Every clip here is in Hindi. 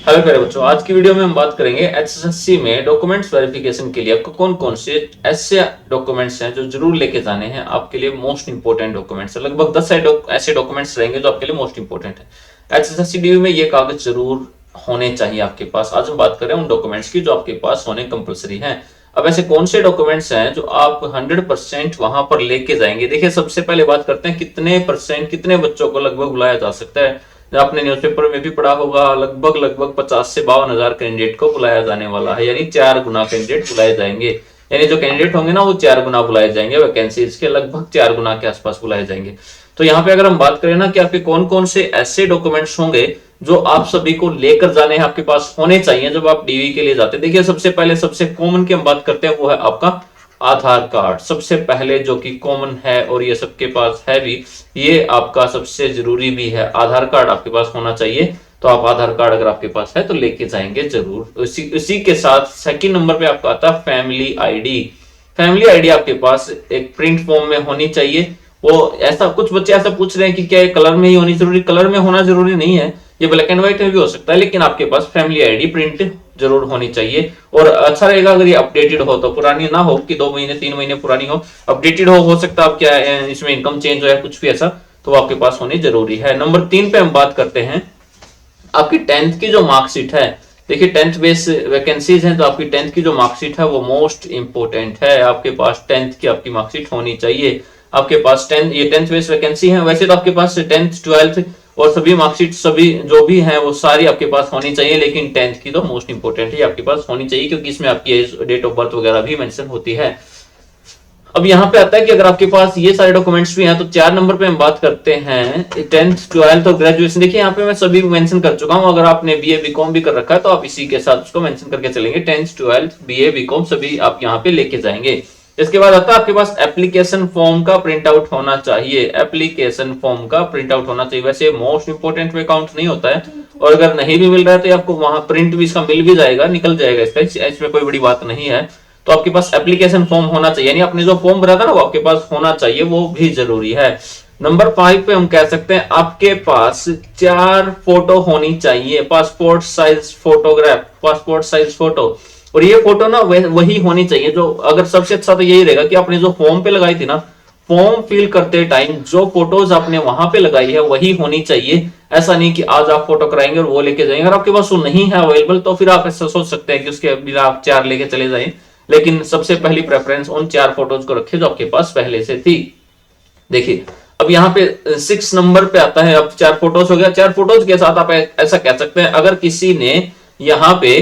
हेलो प्यारे बच्चों, आज की वीडियो में हम बात करेंगे एचएसएससी में डॉक्यूमेंट्स वेरिफिकेशन के लिए आपको कौन कौन से ऐसे डॉक्यूमेंट्स हैं जो जरूर लेके जाने हैं। आपके लिए मोस्ट इंपोर्टेंट डॉक्यूमेंट्स है, लगभग 10 ऐसे डॉक्यूमेंट्स रहेंगे जो आपके लिए मोस्ट इंपोर्टेंट है। एचएसएससी डीयू में ये कागज जरूर होने चाहिए आपके पास। आज हम बात करें उन डॉक्यूमेंट्स की जो आपके पास होने कंपलसरी हैं। अब ऐसे कौन से डॉक्यूमेंट्स हैं जो आप 100% वहां पर लेके जाएंगे। देखिए, सबसे पहले बात करते हैं कितने परसेंट, कितने बच्चों को लगभग बुलाया जा सकता है। आपने न्यूज़पेपर में भी पढ़ा होगा, लगभग 50 से 52 हजार कैंडिडेट को बुलाया जाने वाला है, यानी 4 गुना कैंडिडेट बुलाए जाएंगे। यानी जो कैंडिडेट होंगे ना वो 4 गुना बुलाए जाएंगे, वैकेंसीज के लगभग 4 गुना के आसपास बुलाए जाएंगे। तो यहाँ पे अगर हम बात करें ना कि आपके कौन कौन से ऐसे डॉक्यूमेंट्स होंगे जो आप सभी को लेकर जाने हैं, आपके पास होने चाहिए जब आप डीवी के लिए जाते हैं। देखिए, सबसे पहले सबसे कॉमन की हम बात करते हैं, वो है आपका आधार कार्ड। सबसे पहले जो कि कॉमन है और ये सबके पास है भी, ये आपका सबसे जरूरी भी है। आधार कार्ड आपके पास होना चाहिए। तो आप आधार कार्ड अगर आपके पास है तो लेके जाएंगे जरूर। उसी के साथ सेकंड नंबर पे आपका आता है फैमिली आईडी। फैमिली आईडी आपके पास एक प्रिंट फॉर्म में होनी चाहिए। वो ऐसा, कुछ बच्चे ऐसा पूछ रहे हैं कि क्या ये कलर में ही होनी जरूरी। कलर में होना जरूरी नहीं है, ये ब्लैक एंड व्हाइट में भी हो सकता है, लेकिन आपके पास फैमिली आईडी प्रिंट जरूर होनी चाहिए। और अच्छा रहेगा अगर ये अपडेटेड हो, तो पुरानी ना हो कि 2 महीने 3 महीने पुरानी अपडेटेड हो सकता है आप क्या इसमें इनकम चेंज हो या कुछ भी ऐसा, तो आपके पास होनी जरूरी है। नंबर 3 पे हम बात करते हैं आपकी 10th की जो मार्कशीट है। देखिए, 10th बेस वैकेंसीज हैं तो आपकी 10th की जो मार्कशीट है वो मोस्ट इंपोर्टेंट है। आपके पास 10th की आपकी मार्कशीट होनी चाहिए। आपके पास 10th बेस वैकेंसी है। वैसे तो आपके पास 10th 12th और सभी मार्कशीट सभी जो भी हैं वो सारी आपके पास होनी चाहिए, लेकिन 10th की तो मोस्ट इंपोर्टेंट है, आपके पास होनी चाहिए, क्योंकि इसमें आपकी डेट ऑफ बर्थ वगैरह भी मेंशन होती है। अब यहाँ पे आता है कि अगर आपके पास ये सारे डॉक्यूमेंट्स भी हैं तो 4 नंबर पे हम बात करते हैं 10th 12th और ग्रेजुएशन। देखिए, यहाँ पे मैं सभी मेंशन कर चुका हूँ। अगर आपने बीए बीकॉम भी कर रखा है तो आप इसी के साथ उसको मेंशन करके चलेंगे। 10th 12th बीए बीकॉम सभी आप यहाँ पे लेके जाएंगे। इसके बाद आता है आपके पास एप्लीकेशन फॉर्म का प्रिंट आउट होना चाहिए। एप्लीकेशन फॉर्म का प्रिंट आउट होना चाहिए। वैसे मोस्ट इंपोर्टेंट में काउंट नहीं होता है, और अगर नहीं भी मिल रहा है तो आपको वहां प्रिंट भी इसका मिल भी जाएगा, निकल जाएगा इसका, इसमें कोई बड़ी बात नहीं है। तो आपके पास एप्लीकेशन फॉर्म होना चाहिए, यानी आपने जो फॉर्म भरा था ना वो आपके पास होना चाहिए, वो भी जरूरी है। नंबर 5 पे हम कह सकते हैं आपके पास 4 फोटो होनी चाहिए। Passport size photograph, passport size photo. और ये फोटो ना वही होनी चाहिए जो, अगर सबसे अच्छा तो यही रहेगा कि आपने जो फॉर्म पे लगाई थी ना, फॉर्म फिल करते टाइम जो फोटोज आपने वहां पे लगाई है वही होनी चाहिए। ऐसा नहीं कि आज आप फोटो कराएंगे और वो लेके जाएंगे। अगर आपके पास वो नहीं है अवेलेबल तो फिर आप ऐसा सोच सकते हैं कि उसके बिना आप 4 लेके चले जाएं, लेकिन सबसे पहली प्रेफरेंस उन 4 फोटोज को रखें जो आपके पास पहले से थी। देखिए, अब यहाँ पे 6 नंबर पे आता है, अब 4 फोटोज हो गया। 4 फोटोज के साथ आप ऐसा कह सकते हैं, अगर किसी ने यहाँ पे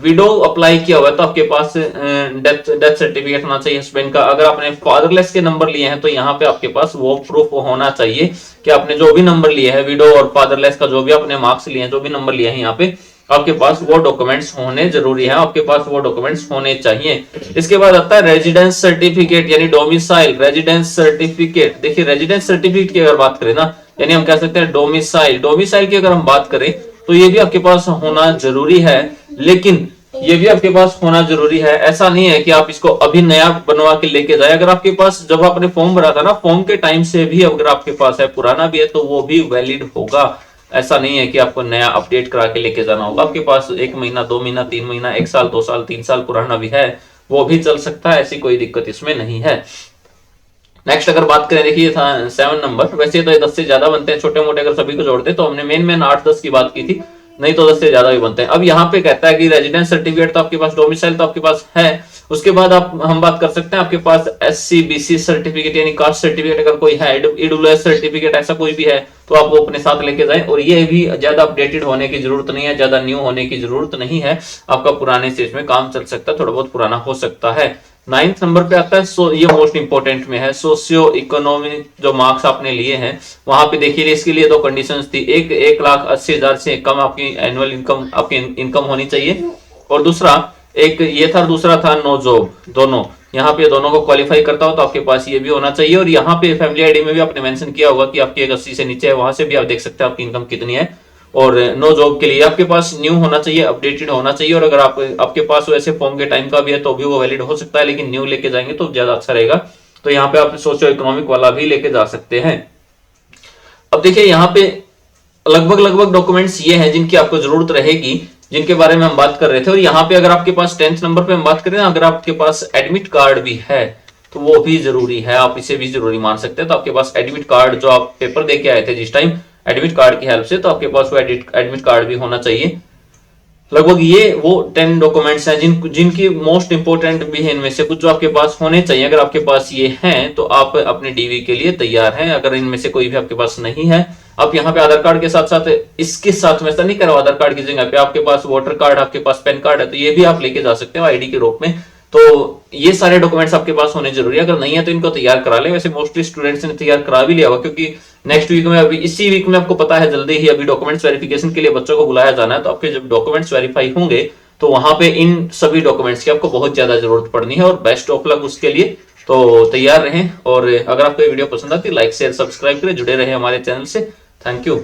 विडो अप्लाई किया हुआ है तो आपके पास डेथ सर्टिफिकेट होना चाहिए हस्बैंड का। अगर आपने फादरलेस के नंबर लिए हैं तो यहाँ पे आपके पास वो प्रूफ होना चाहिए कि आपने जो भी नंबर लिए हैं, विडो और फादरलेस का जो भी आपने मार्क्स लिए हैं, जो भी नंबर लिए हैं, यहाँ पे आपके पास वो डॉक्यूमेंट्स होने जरूरी है। आपके पास वो डॉक्यूमेंट्स होने चाहिए। इसके बाद आता है रेजिडेंस सर्टिफिकेट, यानी डोमिसाइल रेजिडेंस सर्टिफिकेट। देखिए, रेजिडेंस सर्टिफिकेट की अगर बात करें ना, यानी हम कह सकते हैं डोमिसाइल की अगर हम बात करें तो ये भी आपके पास होना जरूरी है। लेकिन ये भी आपके पास होना जरूरी है, ऐसा नहीं है कि आप इसको अभी नया बनवा के लेके जाए। अगर आपके पास जब आपने फॉर्म भरा था ना, फॉर्म के टाइम से भी अगर आपके पास है, पुराना भी है, तो वो भी वैलिड होगा। ऐसा नहीं है कि आपको नया अपडेट करा के लेके जाना होगा। आपके पास 1 महीना 2 महीना 3 महीना 1 साल 2 साल 3 साल पुराना भी है, वो भी चल सकता है, ऐसी कोई दिक्कत इसमें नहीं है। नेक्स्ट अगर बात करें, देखिए 7 नंबर, वैसे तो 10 से ज्यादा बनते हैं, छोटे मोटे अगर सभी को जोड़ते तो हमने मेन 8-10 की बात की थी, नहीं तो 10 से ज्यादा भी बनते हैं। अब यहाँ पे कहता है कि रेजिडेंस सर्टिफिकेट तो आपके पास, डोमिसाइल तो आपके पास है। उसके बाद हम बात कर सकते हैं आपके पास SC/BC सर्टिफिकेट, यानी कास्ट सर्टिफिकेट अगर कोई है, EWS सर्टिफिकेट ऐसा कोई भी है तो आप वो अपने साथ लेके जाएं। और ये भी ज्यादा अपडेटेड होने की जरूरत नहीं है, ज्यादा न्यू होने की जरूरत नहीं है, आपका पुराने से इसमें काम चल सकता है, थोड़ा बहुत पुराना हो सकता है। 9th नंबर पे आता है, ये मोस्ट इंपोर्टेंट में है, सोशियो इकोनॉमिक जो मार्क्स आपने लिए हैं। वहां पे देखिए, इसके लिए 2 कंडीशंस थी। 1,80,000 से कम आपकी एनुअल इनकम, आपकी इनकम होनी चाहिए, और दूसरा एक ये था, दूसरा था नो जॉब। दोनों यहाँ पे दोनों को क्वालिफाई करता हो तो आपके पास ये भी होना चाहिए। और यहाँ पे फैमिली आईडी में भी आपने मेंशन किया होगा कि आपकी 80 से नीचे है, वहां से भी आप देख सकते हैं आपकी इनकम कितनी है। और नो जॉब के लिए आपके पास न्यू होना चाहिए, अपडेटेड होना चाहिए। और अगर आपके पास वैसे फॉर्म के टाइम का भी है तो भी वो वैलिड हो सकता है, लेकिन न्यू लेके जाएंगे तो ज्यादा अच्छा रहेगा। तो यहाँ पे आप सोशियो इकोनॉमिक वाला भी लेके जा सकते हैं। अब देखिए, यहाँ पे लगभग डॉक्यूमेंट्स ये हैं जिनकी आपको जरूरत रहेगी जिनके बारे में हम बात कर रहे थे। और यहाँ पे अगर आपके पास 10th नंबर पे हम बात करें, अगर आपके पास एडमिट कार्ड भी है तो वो भी जरूरी है, आप इसे भी जरूरी मान सकते हैं। तो आपके पास एडमिट कार्ड, जो आप पेपर दे के आए थे जिस टाइम एडमिट कार्ड की हेल्प से, तो आपके पास वो एडमिट कार्ड भी होना चाहिए। लगभग ये वो 10 डॉक्यूमेंट्स हैं जिनकी मोस्ट इंपोर्टेंट भी है इनमें से कुछ, जो आपके पास होने चाहिए। अगर आपके पास ये हैं तो आप अपने डीवी के लिए तैयार हैं। अगर इनमें से कोई भी आपके पास नहीं है, आप यहाँ पे आधार कार्ड के साथ साथ, इसके साथ में ऐसा नहीं करो, आधार कार्ड की जगह पे आपके पास वोटर कार्ड, आपके पास पैन कार्ड है, तो ये भी आप लेके जा सकते हो आईडी के रूप में। तो ये सारे डॉक्यूमेंट्स आपके पास होने जरूरी है। अगर नहीं है तो इनको तैयार करा ले। वैसे मोस्टली स्टूडेंट्स ने तैयार करा भी लिया होगा, क्योंकि नेक्स्ट वीक में, अभी इसी वीक में आपको पता है जल्दी ही अभी डॉक्यूमेंट्स वेरिफिकेशन के लिए बच्चों को बुलाया जाना है। तो आपके जब डॉक्यूमेंट्स वेरीफाई होंगे तो वहां पे इन सभी डॉक्यूमेंट्स की आपको बहुत ज्यादा जरूरत पड़नी है, और बेस्ट ऑफ लक उसके लिए। तो तैयार रहें, और अगर आपको ये वीडियो पसंद आती है लाइक शेयर सब्सक्राइब करें, जुड़े रहे हमारे चैनल से। Thank you.